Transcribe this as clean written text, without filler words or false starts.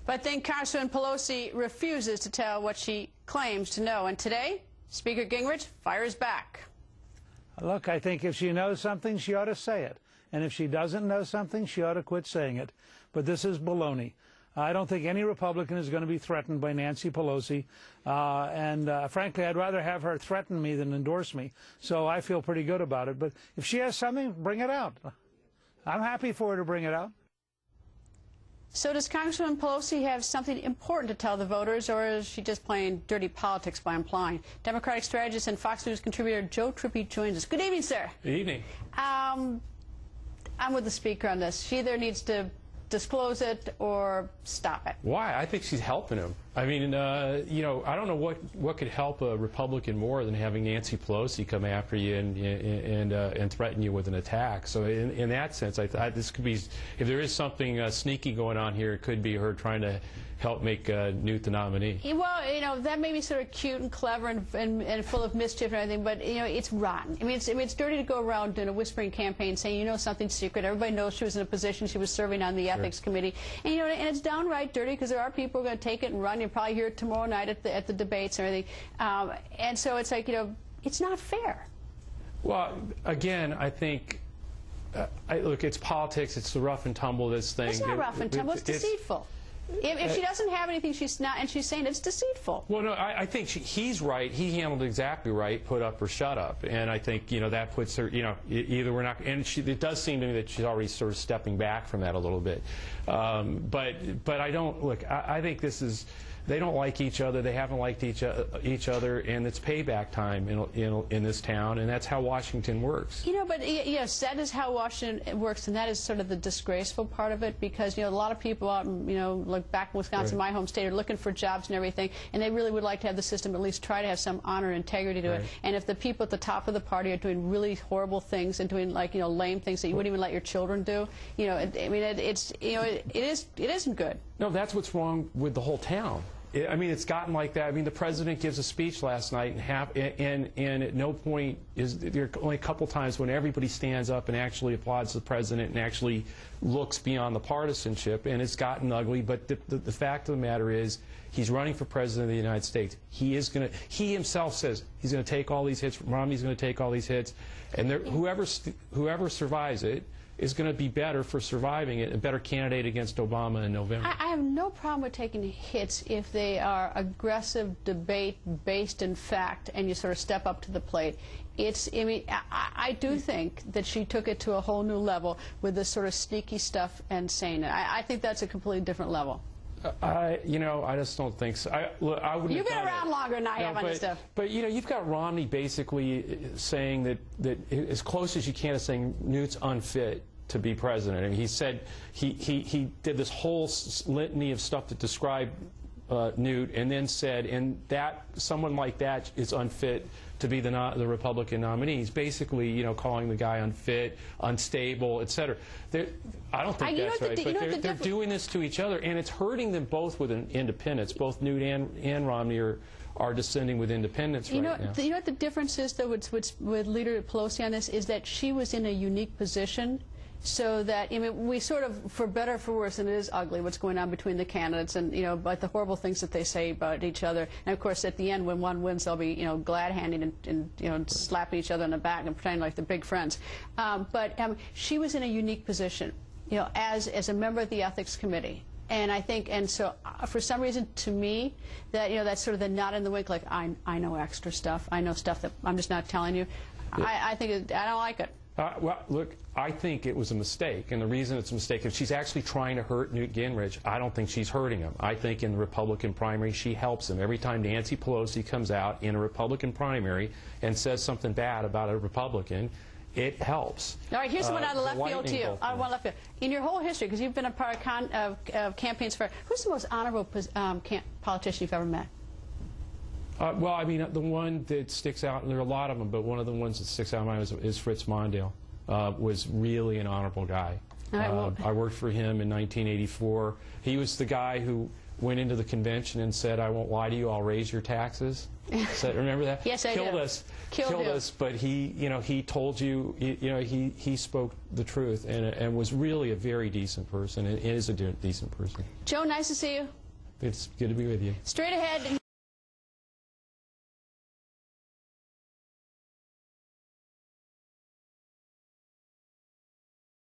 But then Congresswoman Pelosi refuses to tell what she claims to know. And today, Speaker Gingrich fires back. Look, I think if she knows something, she ought to say it. And if she doesn't know something, she ought to quit saying it. But this is baloney. I don't think any Republican is going to be threatened by Nancy Pelosi. Frankly, I'd rather have her threaten me than endorse me. So I feel pretty good about it. But if she has something, bring it out. I'm happy for her to bring it out. So does Congresswoman Pelosi have something important to tell the voters, or is she just playing dirty politics by implying? Democratic strategist and Fox News contributor Joe Trippi joins us. Good evening, sir. Good evening. I'm with the Speaker on this. She either needs to disclose it or stop it. Why? I think she's helping him. I mean, you know, I don't know what could help a Republican more than having Nancy Pelosi come after you and threaten you with an attack. So in that sense, this could be, if there is something sneaky going on here, it could be her trying to help make Newt the nominee. Well, you know, that may be sort of cute and clever and full of mischief and everything, but, you know, it's rotten. I mean, it's dirty to go around doing a whispering campaign saying, you know, something secret. Everybody knows she was in a position. She was serving on the ethics committee. And, you know, and it's downright dirty because there are people who are going to take it and run. You'll probably hear it tomorrow night at the debates and everything. And so it's like, you know, it's not fair. Well, again, I think, look, it's politics. It's the rough and tumble of this thing. It's not rough and tumble. It's deceitful. If she doesn't have anything, she's not, and she's saying it's deceitful. Well, no, I think he's right. He handled it exactly right. Put up or shut up. And I think, you know, that puts her, you know, either we're not, and it does seem to me that she's already sort of stepping back from that a little bit. But I don't, look, I think this is, they don't like each other. They haven't liked each other, and it's payback time in this town, and that's how Washington works. You know, but yes, that is how Washington works, and that is sort of the disgraceful part of it, because, you know, a lot of people out, you know, like back in Wisconsin, my home state, are looking for jobs and everything, and they really would like to have the system at least try to have some honor and integrity to it. And if the people at the top of the party are doing really horrible things and doing, like, you know, lame things that you wouldn't even let your children do, you know, I mean, it's, you know, it isn't good. No, that's what's wrong with the whole town. I mean, it's gotten like that. I mean, the president gives a speech last night, and at no point is there only a couple times when everybody stands up and actually applauds the president and actually looks beyond the partisanship, and it's gotten ugly. But the fact of the matter is, he's running for president of the United States. He is going to. He himself says he's going to take all these hits. Romney's going to take all these hits, and whoever survives it is going to be better for surviving it, a better candidate against Obama in November. I have no problem with taking hits if they are aggressive debate based in fact and you sort of step up to the plate. I mean, I do think that she took it to a whole new level with this sort of sneaky stuff and saying it. I think that's a completely different level. You know, I just don't think so. I wouldn't. You've been around longer than I have on this stuff. But you know, you've got Romney basically saying that as close as you can to saying Newt's unfit to be president. I mean, he said he did this whole litany of stuff to describe Newt, and then said, and that someone like that is unfit to be the Republican nominee. He's basically, you know, calling the guy unfit, unstable, etc. I don't think that's right. But they're doing this to each other, and it's hurting them both with independence. Both Newt and Romney are descending with independence right now. You know what the difference is, though, with Leader Pelosi on this, is that she was in a unique position. So that, I mean, we sort of, for better or for worse, and it is ugly what's going on between the candidates, and, you know, but the horrible things that they say about each other. And of course, at the end, when one wins, they'll be, you know, glad-handing and you know, slapping each other on the back and pretending like they're big friends. But she was in a unique position, you know, as a member of the ethics committee. And I think, and so for some reason, to me, that, you know, that's sort of the nod in the wink, like I know extra stuff, I know stuff that I'm just not telling you. I think I don't like it. Well, look, I think it was a mistake, and the reason it's a mistake is she's actually trying to hurt Newt Gingrich. I don't think she's hurting him. I think in the Republican primary, she helps him. Every time Nancy Pelosi comes out in a Republican primary and says something bad about a Republican, it helps. All right, here's one out of left field to you. Left field. In your whole history, because you've been a part of campaigns for, who's the most honorable politician you've ever met? Well, I mean, the one that sticks out, and there are a lot of them, but one of the ones that sticks out in my mind is Fritz Mondale. Was really an honorable guy. All right, well, I worked for him in 1984. He was the guy who went into the convention and said, "I won't lie to you, I'll raise your taxes"? Remember that? Yes, I do. Killed us. But he, he told you, he spoke the truth and was really a very decent person, and is a decent person. Joe, nice to see you. It's good to be with you. Straight ahead.